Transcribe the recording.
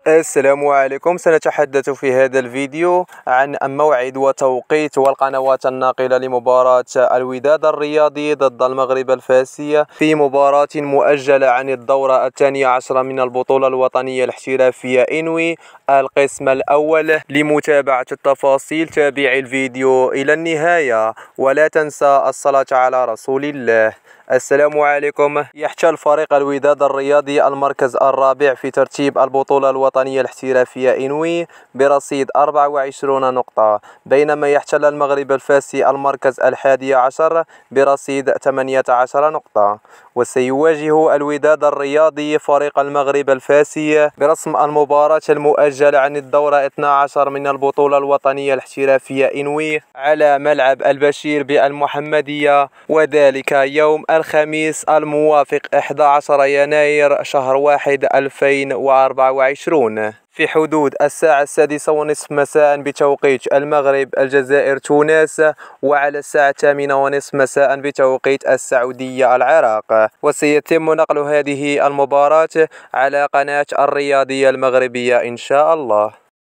السلام عليكم. سنتحدث في هذا الفيديو عن موعد وتوقيت والقنوات الناقلة لمباراة الوداد الرياضي ضد المغرب الفاسي في مباراة مؤجلة عن الدورة 12 من البطولة الوطنية الاحترافية إنوي القسم الأول. لمتابعة التفاصيل تابع الفيديو إلى النهاية ولا تنسى الصلاة على رسول الله. السلام عليكم. يحتل فريق الوداد الرياضي المركز الرابع في ترتيب البطولة الوطنية الاحترافية إنوي برصيد 24 نقطة، بينما يحتل المغرب الفاسي المركز 11 برصيد 18 نقطة. وسيواجه الوداد الرياضي فريق المغرب الفاسي برسم المباراة المؤجلة عن الدورة 12 من البطولة الوطنية الاحترافية إنوي على ملعب البشير بالمحمدية، وذلك يوم الخميس الموافق 11 يناير شهر 1 2024 في حدود الساعة 6:30 مساء بتوقيت المغرب الجزائر تونس، وعلى الساعة 8:30 مساء بتوقيت السعودية العراق. وسيتم نقل هذه المباراة على قناة الرياضية المغربية إن شاء الله.